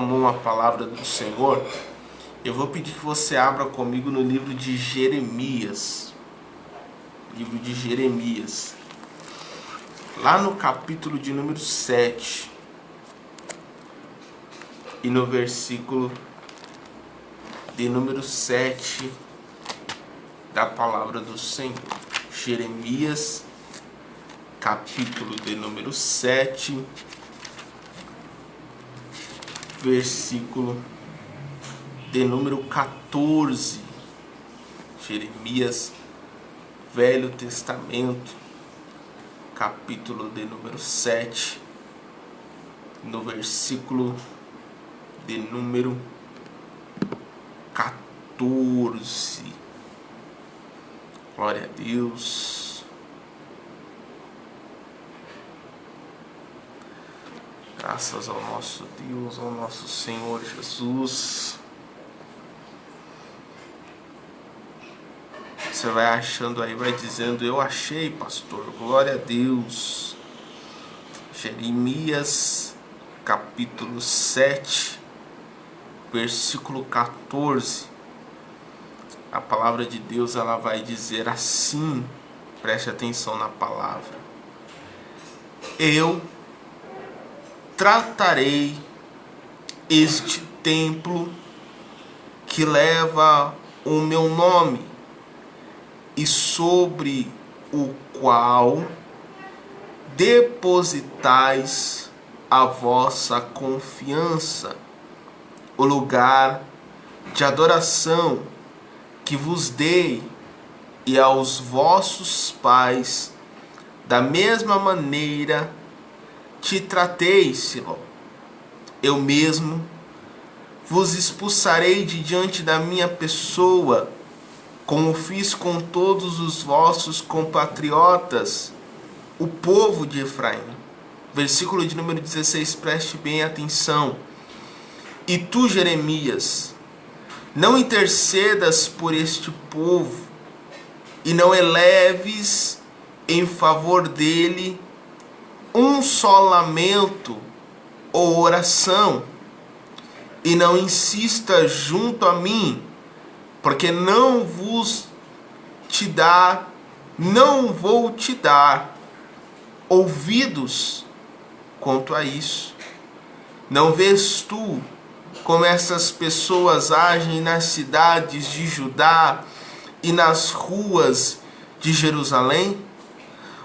comum a palavra do Senhor, eu vou pedir que você abra comigo no livro de Jeremias. Livro de Jeremias. Lá no capítulo de número 7. E no versículo de número 7 da palavra do Senhor. Jeremias, capítulo de número 7, versículo de número 14. Jeremias, Velho Testamento, capítulo de número 7, no versículo de número 14. Glória a Deus. Graças ao nosso Deus, ao nosso Senhor Jesus. Você vai achando aí, vai dizendo: eu achei, pastor. Glória a Deus. Jeremias, capítulo 7, versículo 14. A palavra de Deus, ela vai dizer assim, preste atenção na palavra: eu tratarei este templo que leva o meu nome e sobre o qual depositais a vossa confiança, o lugar de adoração que vos dei e aos vossos pais, da mesma maneira te tratei, Siló. Eu mesmo vos expulsarei de diante da minha pessoa, como fiz com todos os vossos compatriotas, o povo de Efraim. Versículo de número 16, preste bem atenção. E tu, Jeremias, não intercedas por este povo, e não eleves em favor dele um só lamento ou oração, e não insista junto a mim, porque não vou te dar ouvidos quanto a isso. Não vês tu como essas pessoas agem nas cidades de Judá e nas ruas de Jerusalém?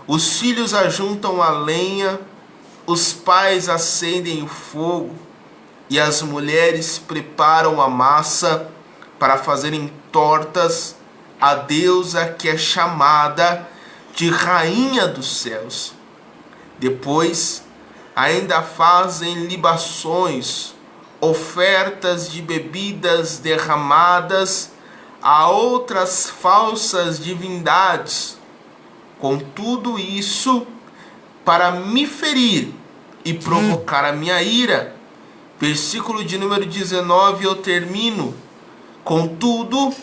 Os filhos ajuntam a lenha, os pais acendem o fogo, e as mulheres preparam a massa para fazerem tortas à deusa que é chamada de Rainha dos Céus. Depois, ainda fazem libações, ofertas de bebidas derramadas a outras falsas divindades. Com tudo isso, para me ferir e provocar a minha ira. Versículo de número 19, eu termino. Contudo,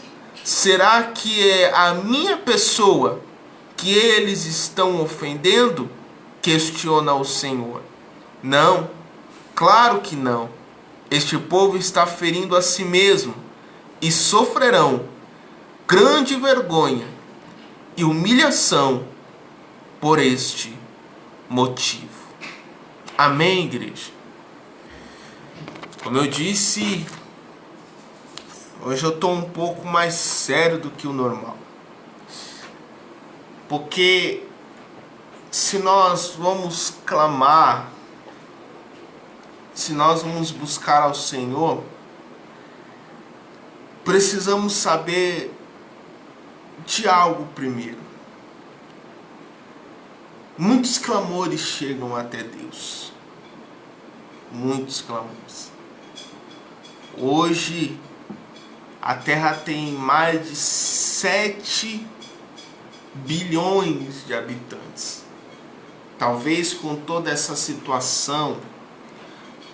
será que é a minha pessoa que eles estão ofendendo? Questiona o Senhor. Não, claro que não. Este povo está ferindo a si mesmo e sofrerão grande vergonha e humilhação por este motivo. Amém, igreja? Como eu disse, hoje eu estou um pouco mais sério do que o normal. Porque se nós vamos clamar, se nós vamos buscar ao Senhor, precisamos saber de algo primeiro. Muitos clamores chegam até Deus. Muitos clamores. Hoje, a Terra tem mais de 7 bilhões de habitantes. Talvez com toda essa situação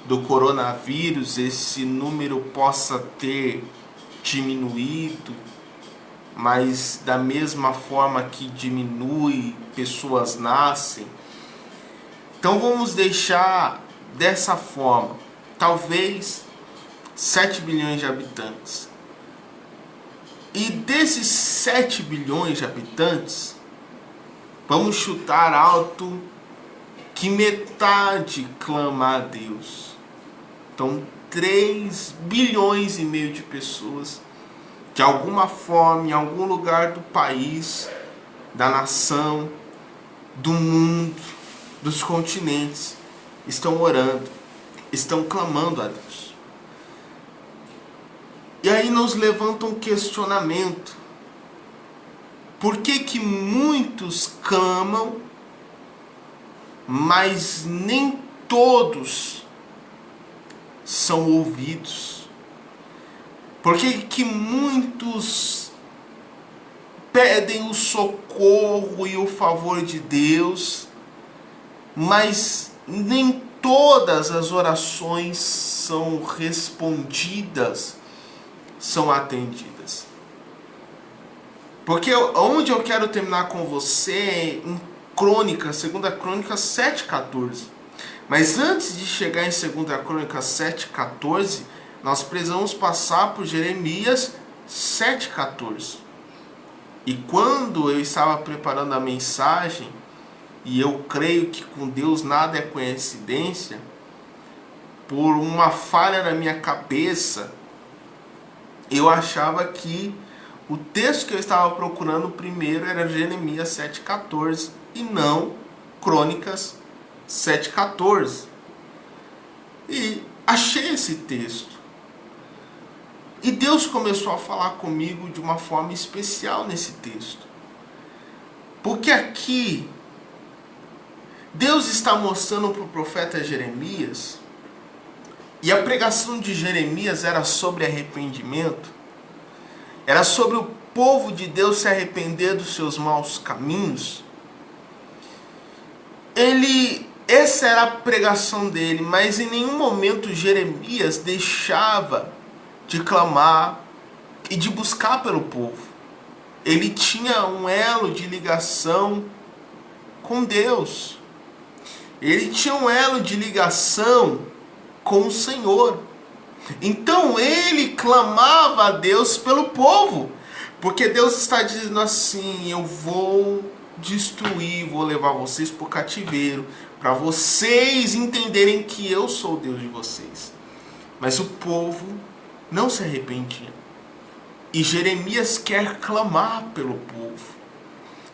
do coronavírus, esse número possa ter diminuído, mas da mesma forma que diminui, pessoas nascem. Então vamos deixar dessa forma. Talvez 7 bilhões de habitantes. E desses 7 bilhões de habitantes, vamos chutar alto que metade clama a Deus. Então, 3 bilhões e meio de pessoas, de alguma forma, em algum lugar do país, da nação, do mundo, dos continentes, estão orando, estão clamando a Deus. E aí nos levanta um questionamento. Por que muitos clamam, mas nem todos são ouvidos? Por que muitos pedem o socorro e o favor de Deus, mas nem todas as orações são respondidas, são atendidas? Porque onde eu quero terminar com você é em Crônicas, 2 Crônicas 7,14. Mas antes de chegar em 2 Crônicas 7,14, nós precisamos passar por Jeremias 7,14. E quando eu estava preparando a mensagem, e eu creio que com Deus nada é coincidência, por uma falha na minha cabeça, eu achava que o texto que eu estava procurando primeiro era Jeremias 7,14 e não Crônicas 7,14. E achei esse texto. E Deus começou a falar comigo de uma forma especial nesse texto. Porque aqui, Deus está mostrando para o profeta Jeremias, e a pregação de Jeremias era sobre arrependimento, era sobre o povo de Deus se arrepender dos seus maus caminhos. Essa era a pregação dele, mas em nenhum momento Jeremias deixava de clamar e de buscar pelo povo. Ele tinha um elo de ligação com Deus. Ele tinha um elo de ligação com o Senhor. Então ele clamava a Deus pelo povo, porque Deus está dizendo assim: eu vou destruir, vou levar vocês para o cativeiro, para vocês entenderem que eu sou o Deus de vocês. Mas o povo não se arrependia. E Jeremias quer clamar pelo povo.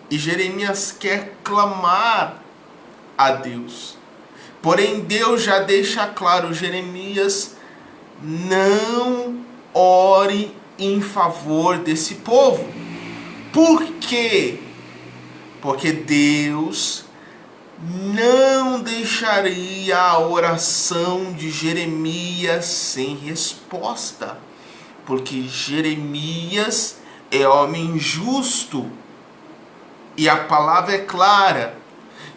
E Jeremias quer clamar a Deus. Porém, Deus já deixa claro: Jeremias, não ore em favor desse povo. Por quê? Porque Deus não deixaria a oração de Jeremias sem resposta. Porque Jeremias é homem justo. E a palavra é clara,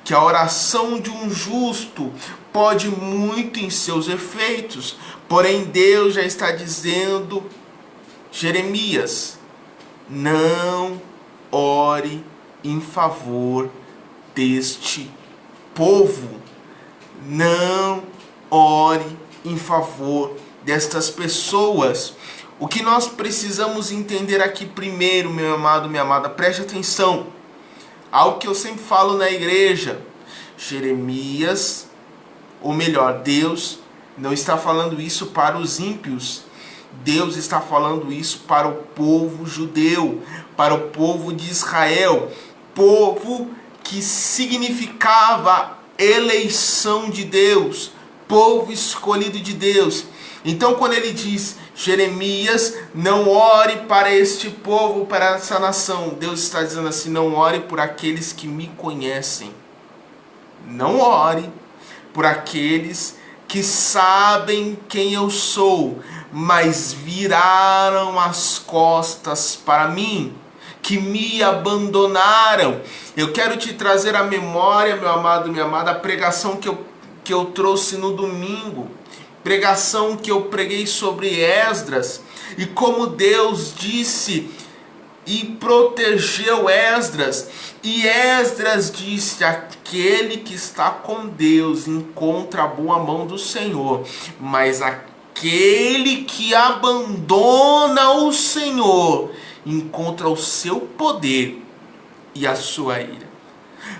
que a oração de um justo pode muito em seus efeitos. Porém, Deus já está dizendo: Jeremias, não ore em favor deste povo. Não ore em favor destas pessoas. O que nós precisamos entender aqui primeiro, meu amado, minha amada, preste atenção. Algo que eu sempre falo na igreja: Jeremias, ou melhor, Deus não está falando isso para os ímpios. Deus está falando isso para o povo judeu, para o povo de Israel, povo que significava eleição de Deus, povo escolhido de Deus. Então, quando ele diz: Jeremias, não ore para este povo, para essa nação, Deus está dizendo assim: não ore por aqueles que me conhecem. Não ore por aqueles que sabem quem eu sou, mas viraram as costas para mim, que me abandonaram. Eu quero te trazer à memória, meu amado, minha amada, a pregação que eu trouxe no domingo. Pregação que eu preguei sobre Esdras, e como Deus disse e protegeu Esdras. E Esdras disse: aquele que está com Deus encontra a boa mão do Senhor, mas aquele aquele que abandona o Senhor encontra o seu poder e a sua ira.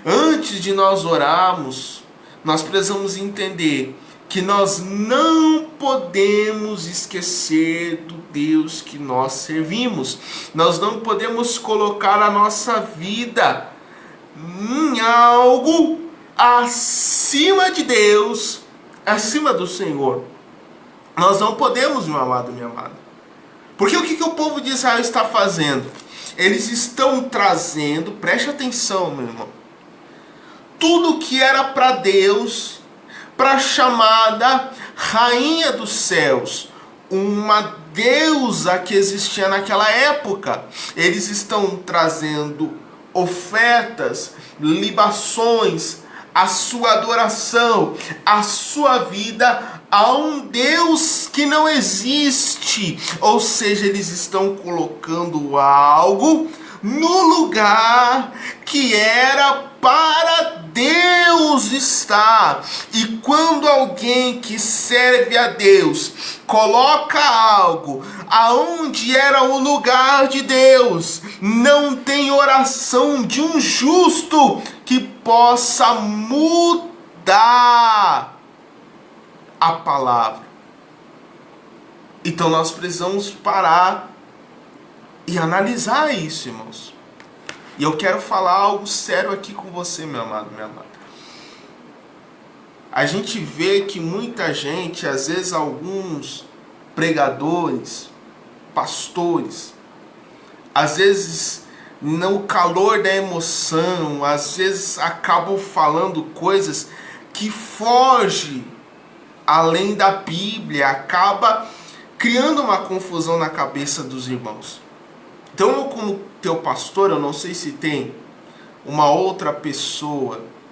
Antes de nós orarmos, nós precisamos entender que nós não podemos esquecer do Deus que nós servimos. Nós não podemos colocar a nossa vida em algo acima de Deus, acima do Senhor. Nós não podemos, meu amado, minha amada. Porque o que o povo de Israel está fazendo? Eles estão trazendo, preste atenção, meu irmão, tudo que era para Deus, para a chamada Rainha dos Céus, uma deusa que existia naquela época. Eles estão trazendo ofertas, libações, a sua adoração, a sua vida a um Deus que não existe. Ou seja, eles estão colocando algo no lugar que era para Deus estar. E quando alguém que serve a Deus coloca algo aonde era o lugar de Deus, não tem oração de um justo que possa mudar a palavra. Então nós precisamos parar e analisar isso, irmãos. E eu quero falar algo sério aqui com você, meu amado, minha amada. A gente vê que muita gente, às vezes alguns pregadores, pastores, às vezes no calor da emoção, às vezes acabam falando coisas que fogem além da Bíblia, acaba criando uma confusão na cabeça dos irmãos. Então eu, como teu pastor, eu não sei se tem uma outra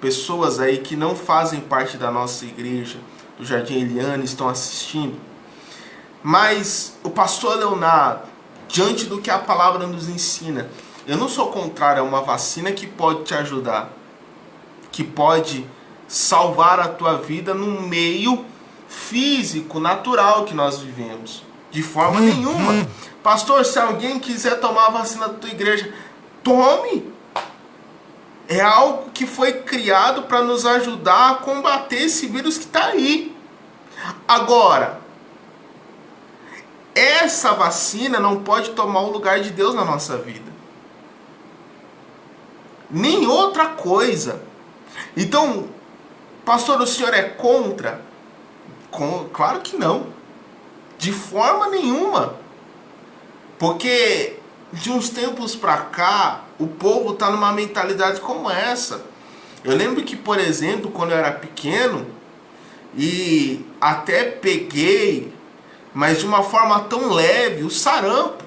pessoas aí que não fazem parte da nossa igreja, do Jardim Eliane, estão assistindo. Mas o pastor Leonardo, diante do que a palavra nos ensina, eu não sou contrário a uma vacina que pode te ajudar, que pode salvar a tua vida no meio físico, natural que nós vivemos. De forma nenhuma. Pastor, se alguém quiser tomar a vacina da tua igreja, tome. É algo que foi criado para nos ajudar a combater esse vírus que está aí. Agora, essa vacina não pode tomar o lugar de Deus na nossa vida. Nem outra coisa. Então, pastor, o senhor é contra? Claro que não. De forma nenhuma. Porque de uns tempos para cá, o povo está numa mentalidade como essa. Eu lembro que, por exemplo, quando eu era pequeno, e até peguei, mas de uma forma tão leve, o sarampo.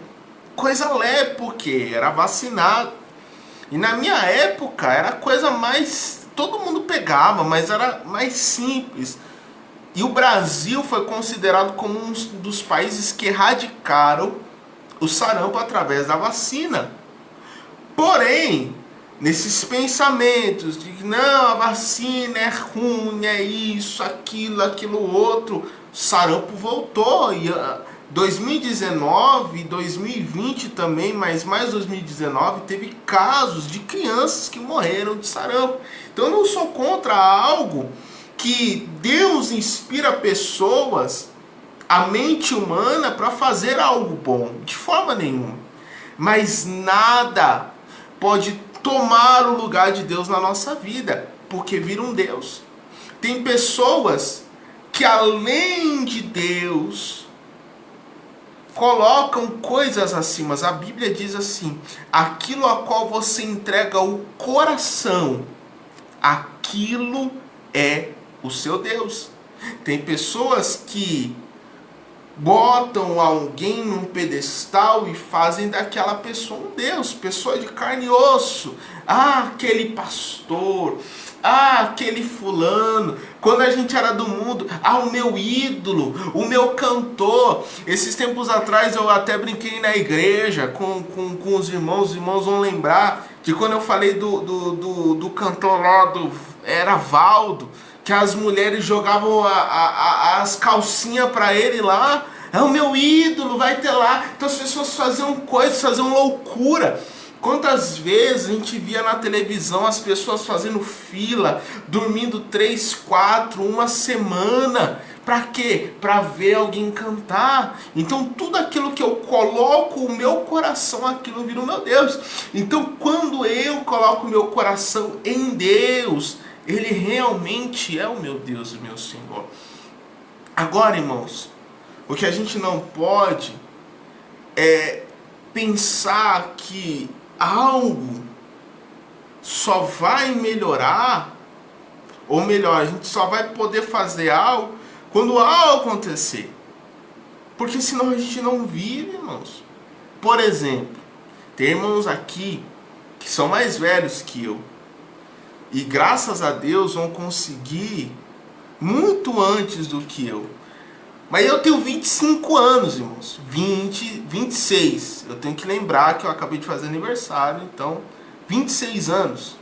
Coisa leve, porque era vacinado. E na minha época, era a coisa mais... todo mundo pegava, mas era mais simples. E o Brasil foi considerado como um dos países que erradicaram o sarampo através da vacina. Porém, nesses pensamentos de que não, a vacina é ruim, é isso, aquilo outro, o sarampo voltou. E 2019, 2020 também, mas mais 2019, teve casos de crianças que morreram de sarampo. Então eu não sou contra algo que Deus inspira pessoas, a mente humana, para fazer algo bom, de forma nenhuma. Mas nada pode tomar o lugar de Deus na nossa vida, porque vira um Deus. Tem pessoas que, além de Deus, colocam coisas acima. A Bíblia diz assim: aquilo a qual você entrega o coração, aquilo é o seu Deus. Tem pessoas que botam alguém num pedestal e fazem daquela pessoa um Deus, pessoa de carne e osso. Ah, aquele pastor, ah, aquele fulano. Quando a gente era do mundo, ah, o meu ídolo, o meu cantor. Esses tempos atrás eu até brinquei na igreja com os irmãos vão lembrar de quando eu falei do cantor lá, era Valdo. que as mulheres jogavam as calcinhas para ele lá. É o meu ídolo, vai ter lá. Então as pessoas faziam coisas, faziam loucura. Quantas vezes a gente via na televisão as pessoas fazendo fila, dormindo 3, 4, uma semana. Para quê? Para ver alguém cantar. Então tudo aquilo que eu coloco o meu coração, aquilo vira o meu Deus. Então quando eu coloco o meu coração em Deus, Ele realmente é o meu Deus, o meu Senhor. Agora, irmãos, o que a gente não pode é pensar que algo só vai melhorar, ou melhor, a gente só vai poder fazer algo quando algo acontecer. Porque senão a gente não vive, irmãos. Por exemplo, tem irmãos aqui que são mais velhos que eu, e graças a Deus vão conseguir muito antes do que eu. Mas eu tenho 25 anos, irmãos. 26. Eu tenho que lembrar que eu acabei de fazer aniversário, então 26 anos.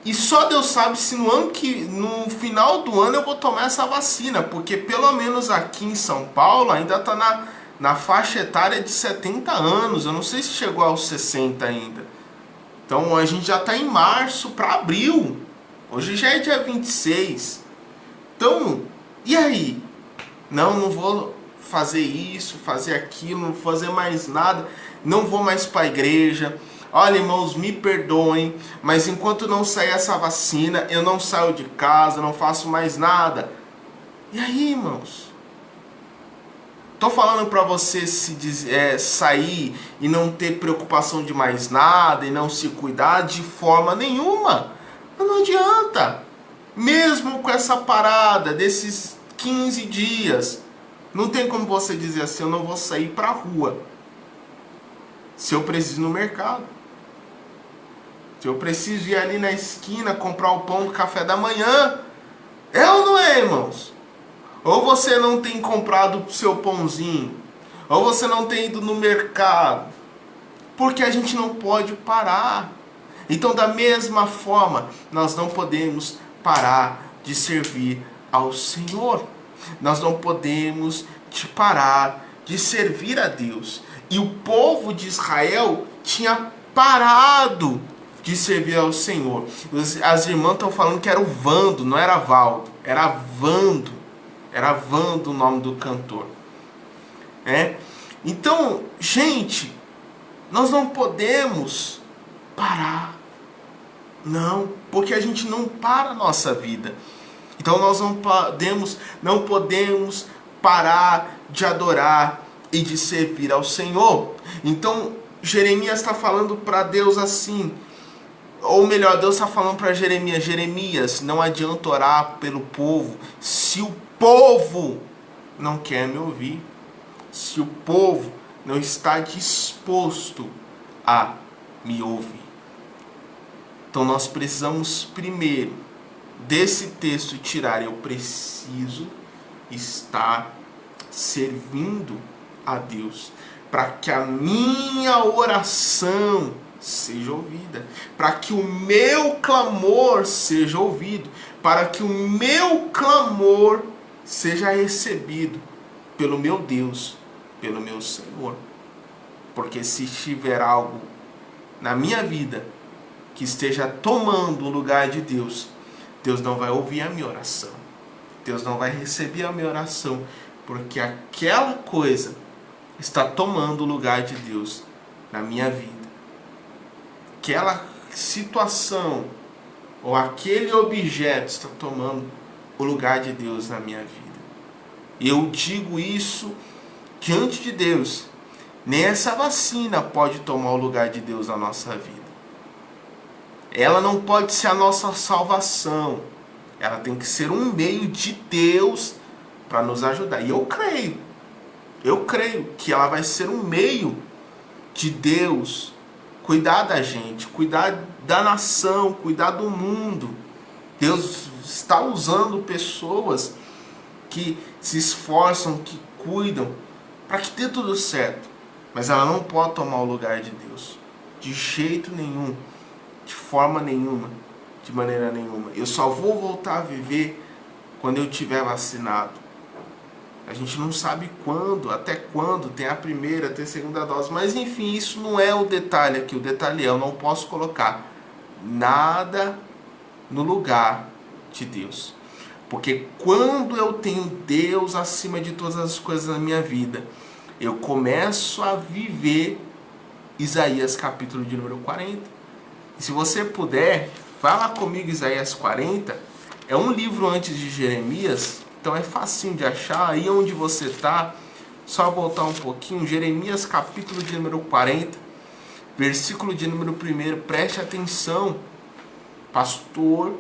E só Deus sabe se no final do ano eu vou tomar essa vacina, porque pelo menos aqui em São Paulo ainda está na faixa etária de 70 anos. Eu não sei se chegou aos 60 ainda. Então a gente já está em março para abril. Hoje já é dia 26. Então, e aí? Não vou fazer isso, fazer aquilo, não vou fazer mais nada, não vou mais para a igreja. Olha, irmãos, me perdoem, mas enquanto não sair essa vacina, eu não saio de casa, não faço mais nada. E aí, irmãos? Tô falando para você sair e não ter preocupação de mais nada e não se cuidar de forma nenhuma. Mas não adianta. Mesmo com essa parada desses 15 dias, não tem como você dizer assim, eu não vou sair pra rua. Se eu preciso ir no mercado. Se eu preciso ir ali na esquina comprar o pão do café da manhã. É ou não é, irmãos? Ou você não tem comprado o seu pãozinho, ou você não tem ido no mercado. Porque a gente não pode parar. Então, da mesma forma, nós não podemos parar de servir ao Senhor. Nós não podemos parar de servir a Deus. E o povo de Israel tinha parado de servir ao Senhor. As irmãs estão falando que era o Vando, não era Valdo, era Vando. Era Vando o nome do cantor. Então, gente, nós não podemos parar. Não, porque a gente não para a nossa vida. Então nós não podemos parar de adorar e de servir ao Senhor. Então Jeremias está falando para Deus assim, ou melhor, Deus está falando para Jeremias: Jeremias, não adianta orar pelo povo se o povo não quer me ouvir, se o povo não está disposto a me ouvir. Então nós precisamos primeiro desse texto tirar: eu preciso estar servindo a Deus, para que a minha oração seja ouvida, para que o meu clamor seja ouvido, para que o meu clamor seja recebido pelo meu Deus, pelo meu Senhor. Porque se tiver algo na minha vida que esteja tomando o lugar de Deus, Deus não vai ouvir a minha oração. Deus não vai receber a minha oração, porque aquela coisa está tomando o lugar de Deus na minha vida. Aquela situação ou aquele objeto está tomando o lugar de Deus na minha vida. E eu digo isso diante de Deus. Nem essa vacina pode tomar o lugar de Deus na nossa vida. Ela não pode ser a nossa salvação. Ela tem que ser um meio de Deus para nos ajudar. E eu creio que ela vai ser um meio de Deus cuidar da gente, cuidar da nação, cuidar do mundo. Deus está usando pessoas que se esforçam, que cuidam, para que dê tudo certo. Mas ela não pode tomar o lugar de Deus. De jeito nenhum. De forma nenhuma. de maneira nenhuma. Eu só vou voltar a viver quando eu tiver vacinado. A gente não sabe quando, até quando, tem a primeira, tem a segunda dose. Mas enfim, isso não é o detalhe aqui. O detalhe é, eu não posso colocar nada no lugar de Deus. Porque quando eu tenho Deus acima de todas as coisas na minha vida, eu começo a viver Isaías capítulo de número 40. E se você puder, vá lá comigo, Isaías 40. É um livro antes de Jeremias, então é facinho de achar. Aí onde você está, só voltar um pouquinho. Jeremias capítulo de número 40, versículo de número 1. Preste atenção, pastor.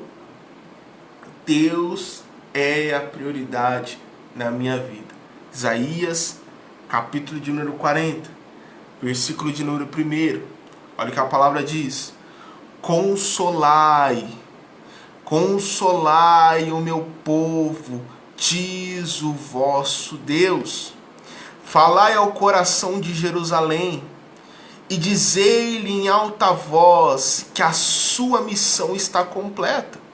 Deus é a prioridade na minha vida. Isaías capítulo de número 40, versículo de número 1. Olha o que a palavra diz: consolai o meu povo, diz o vosso Deus. Falai ao coração de Jerusalém e dizei-lhe em alta voz que a sua missão está completa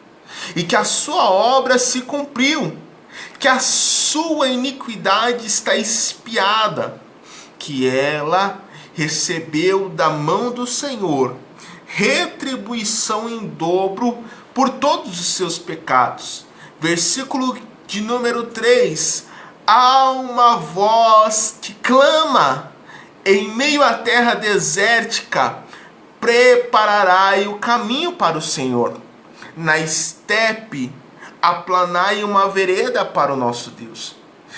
e que a sua obra se cumpriu, que a sua iniquidade está expiada, que ela recebeu da mão do Senhor retribuição em dobro por todos os seus pecados. Versículo de número 3. Há uma voz que clama em meio à terra desértica: preparai o caminho para o Senhor. Na estepe aplanai uma vereda para o nosso Deus.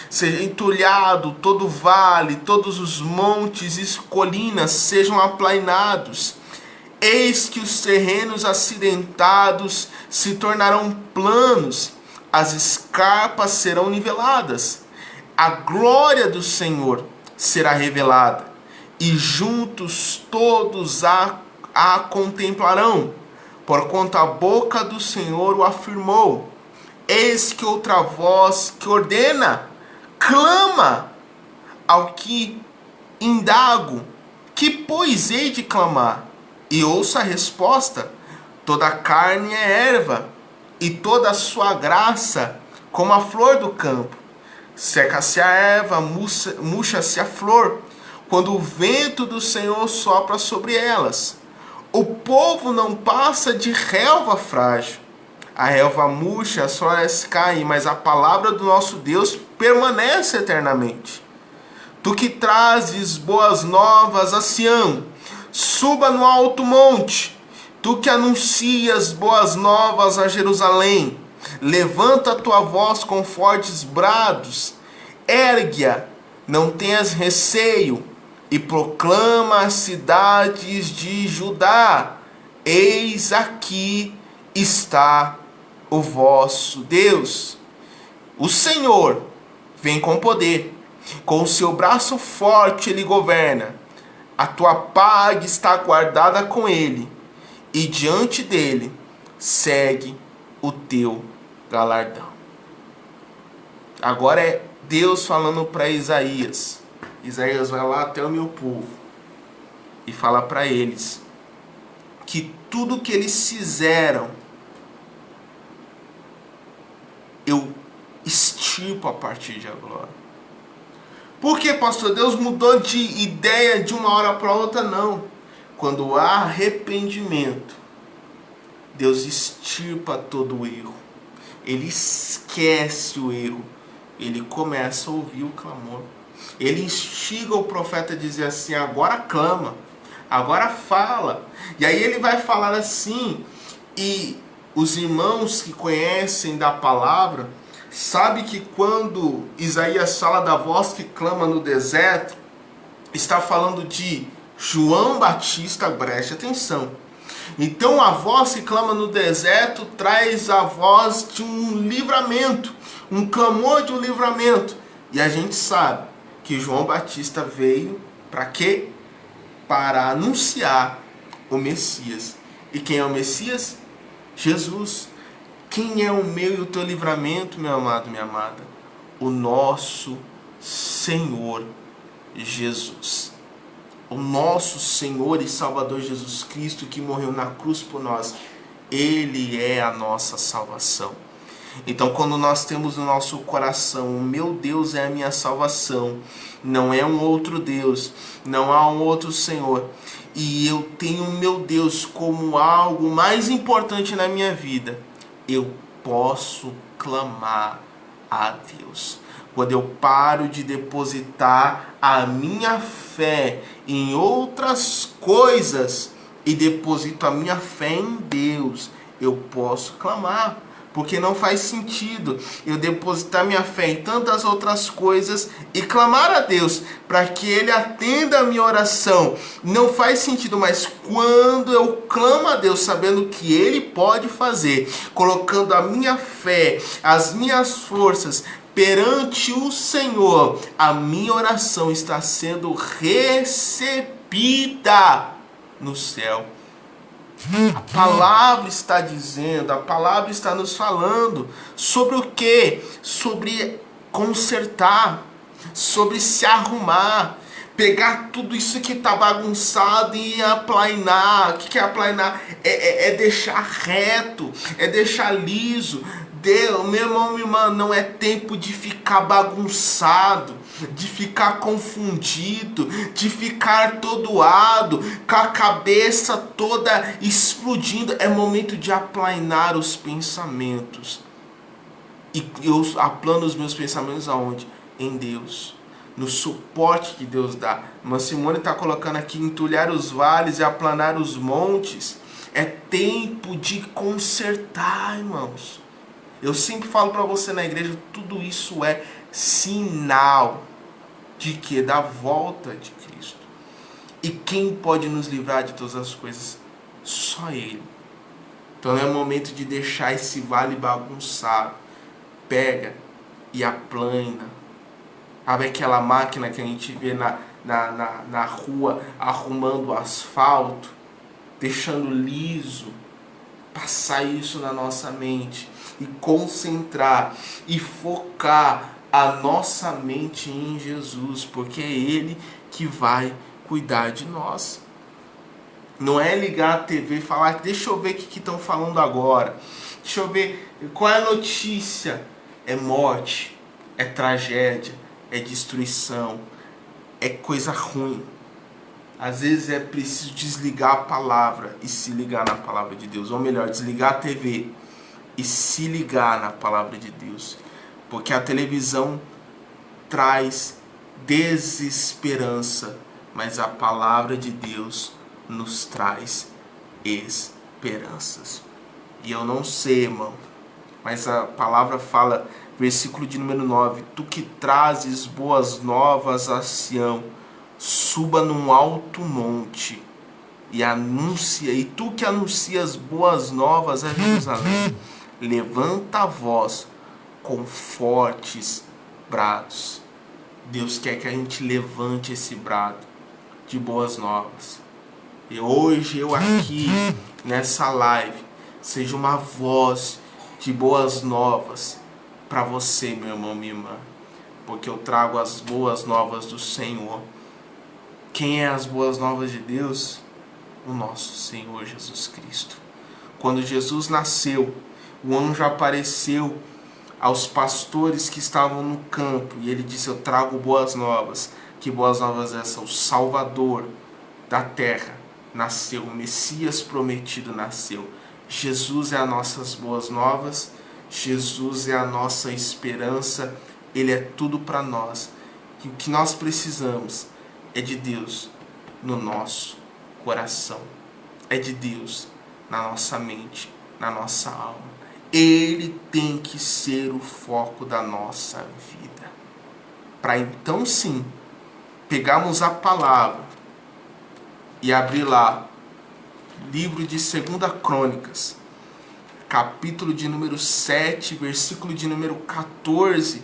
Seja entulhado todo vale, todos os montes e colinas sejam aplainados. Eis que os terrenos acidentados se tornarão planos, as escarpas serão niveladas. A glória do Senhor será revelada, e juntos todos a contemplarão, porquanto a boca do Senhor o afirmou. Eis que outra voz que ordena, clama ao que indago, que pois hei de clamar? E ouça a resposta: toda a carne é erva, e toda a sua graça como a flor do campo. Seca-se a erva, murcha-se a flor, quando o vento do Senhor sopra sobre elas. O povo não passa de relva frágil. A relva murcha, as flores caem, mas a palavra do nosso Deus permanece eternamente. Tu que trazes boas novas a Sião, suba no alto monte. Tu que anuncias boas novas a Jerusalém, levanta a tua voz com fortes brados, ergue-a, não tenhas receio, e proclama as cidades de Judá: eis aqui está o vosso Deus. O Senhor vem com poder, com o seu braço forte ele governa. A tua paga está guardada com ele, e diante dele segue o teu galardão. Agora é Deus falando para Isaías. Isaías vai lá até o meu povo e fala para eles que tudo que eles fizeram, eu extirpo a partir de agora. Por que, pastor? Deus mudou de ideia de uma hora para outra? Não. Quando há arrependimento, Deus extirpa todo o erro. Ele esquece o erro. Ele começa a ouvir o clamor. Ele instiga o profeta a dizer assim: agora clama, agora fala. E aí ele vai falar assim, e os irmãos que conhecem da palavra sabem que quando Isaías fala da voz que clama no deserto, está falando de João Batista. Preste atenção. Então a voz que clama no deserto traz a voz de um livramento, um clamor de um livramento. E a gente sabe que João Batista veio para quê? Para anunciar o Messias. E quem é o Messias? Jesus. Quem é o meu e o teu livramento, meu amado, minha amada? O nosso Senhor Jesus. O nosso Senhor e Salvador Jesus Cristo, que morreu na cruz por nós. Ele é a nossa salvação. Então, quando nós temos no nosso coração, o meu Deus é a minha salvação, não é um outro Deus, não há um outro Senhor, e eu tenho o meu Deus como algo mais importante na minha vida, eu posso clamar a Deus. Quando eu paro de depositar a minha fé em outras coisas e deposito a minha fé em Deus, eu posso clamar. Porque não faz sentido eu depositar minha fé em tantas outras coisas e clamar a Deus para que Ele atenda a minha oração. Não faz sentido, mas quando eu clamo a Deus sabendo que Ele pode fazer, colocando a minha fé, as minhas forças perante o Senhor, a minha oração está sendo recebida no céu. A palavra está dizendo, a palavra está nos falando sobre o quê? Sobre consertar, sobre se arrumar, pegar tudo isso que está bagunçado e aplainar. O que é aplainar? É deixar reto, é deixar liso. Deus, meu irmão, minha irmã, não é tempo de ficar bagunçado, de ficar confundido, de ficar atordoado, com a cabeça toda explodindo. É momento de aplainar os pensamentos. E eu aplano os meus pensamentos aonde? Em Deus. No suporte que Deus dá. Mas Simone está colocando aqui: entulhar os vales e aplanar os montes. É tempo de consertar, irmãos. Eu sempre falo para você na igreja, tudo isso é sinal de que? Da volta de Cristo. E quem pode nos livrar de todas as coisas? Só Ele. Então é o momento de deixar esse vale bagunçado. Pega e aplana. Sabe aquela máquina que a gente vê na rua arrumando o asfalto, deixando liso? Passar isso na nossa mente e concentrar e focar a nossa mente em Jesus, porque é Ele que vai cuidar de nós. Não é ligar a TV e falar: deixa eu ver o que estão falando agora, deixa eu ver qual é a notícia. É morte, é tragédia, é destruição, é coisa ruim. Às vezes é preciso desligar a palavra e se ligar na palavra de Deus. Ou melhor, desligar a TV e se ligar na palavra de Deus. Porque a televisão traz desesperança, mas a palavra de Deus nos traz esperanças. E eu não sei, irmão, mas a palavra fala, versículo de número 9: tu que trazes boas novas a Sião, suba num alto monte e anuncia, e tu que anuncias boas novas a Jerusalém, levanta a voz com fortes brados. Deus quer que a gente levante esse brado de boas novas. E hoje eu aqui nessa live seja uma voz de boas novas para você, meu irmão, minha irmã, porque eu trago as boas novas do Senhor. Quem é as boas novas de Deus? O nosso Senhor Jesus Cristo. Quando Jesus nasceu, o anjo apareceu aos pastores que estavam no campo e ele disse: eu trago boas novas. Que boas novas essas? O Salvador da terra nasceu, o Messias prometido nasceu. Jesus é as nossas boas novas, Jesus é a nossa esperança, Ele é tudo para nós. E o que nós precisamos é de Deus no nosso coração, é de Deus na nossa mente, na nossa alma. Ele tem que ser o foco da nossa vida. Para então sim, pegarmos a palavra e abrir lá, livro de 2 Crônicas, capítulo de número 7, versículo de número 14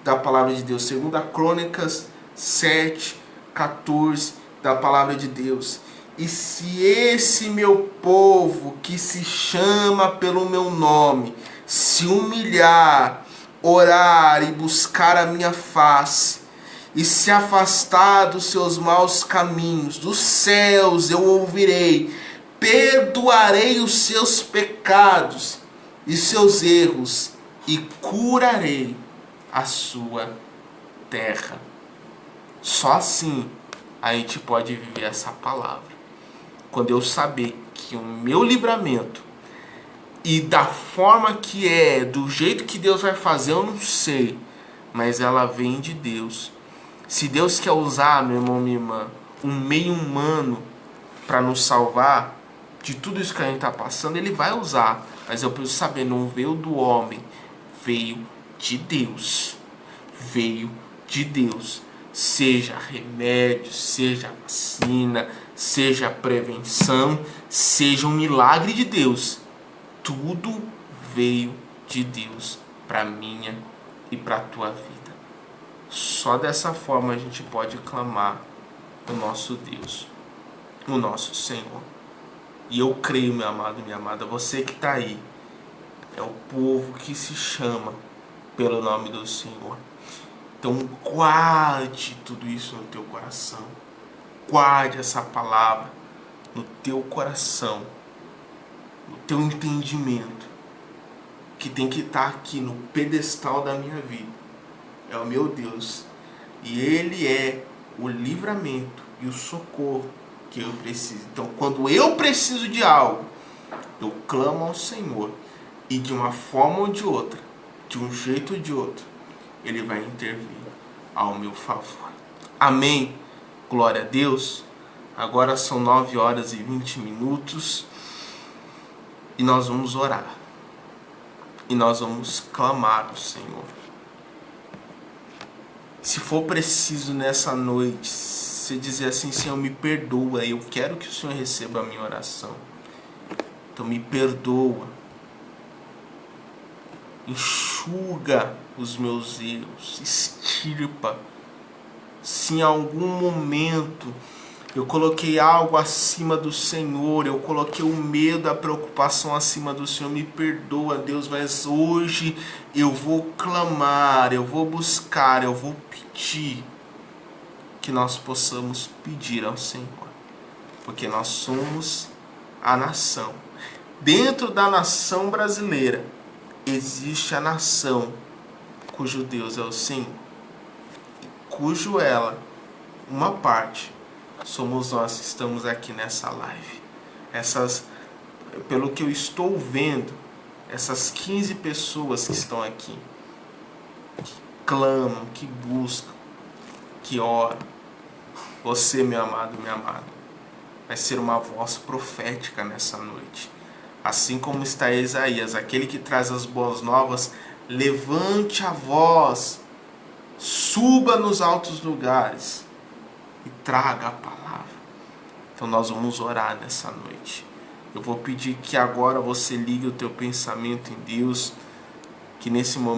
da palavra de Deus. 2 Crônicas 7, 14 da palavra de Deus. E se esse meu povo que se chama pelo meu nome se humilhar, orar e buscar a minha face e se afastar dos seus maus caminhos, dos céus eu ouvirei, perdoarei os seus pecados e seus erros e curarei a sua terra. Só assim a gente pode viver essa palavra. Quando eu saber que o meu livramento, e da forma que é, do jeito que Deus vai fazer, eu não sei, mas ela vem de Deus. Se Deus quer usar, meu irmão, minha irmã, um meio humano para nos salvar de tudo isso que a gente está passando, Ele vai usar. Mas eu preciso saber, não veio do homem, veio de Deus. Veio de Deus. Seja remédio, seja vacina, seja prevenção, seja um milagre de Deus. Tudo veio de Deus para minha e para a tua vida. Só dessa forma a gente pode clamar o nosso Deus, o nosso Senhor. E eu creio, meu amado e minha amada, você que está aí, é o povo que se chama pelo nome do Senhor. Então guarde tudo isso no teu coração. Guarde essa palavra no teu coração, no teu entendimento, que tem que estar aqui no pedestal da minha vida. É o meu Deus. E Ele é o livramento e o socorro que eu preciso. Então, quando eu preciso de algo, eu clamo ao Senhor. E de uma forma ou de outra, de um jeito ou de outro, Ele vai intervir ao meu favor. Amém. Glória a Deus. Agora são 9h20. E nós vamos orar. E nós vamos clamar ao Senhor. Se for preciso nessa noite, você dizer assim: Senhor, me perdoa, eu quero que o Senhor receba a minha oração. Então me perdoa. Enxuga os meus erros, extirpa. Se em algum momento eu coloquei algo acima do Senhor, eu coloquei o medo, a preocupação acima do Senhor, me perdoa, Deus, mas hoje eu vou clamar, eu vou buscar, eu vou pedir, que nós possamos pedir ao Senhor, porque nós somos a nação. Dentro da nação brasileira existe a nação cujo Deus é o Senhor, cujo ela, uma parte, somos nós que estamos aqui nessa live. Pelo que eu estou vendo, essas 15 pessoas que estão aqui, que clamam, que buscam, que oram. Você, meu amado, minha amada, vai ser uma voz profética nessa noite. Assim como está Isaías, aquele que traz as boas novas, levante a voz, suba nos altos lugares e traga a palavra. Então nós vamos orar nessa noite. Eu vou pedir que agora você ligue o teu pensamento em Deus, que nesse momento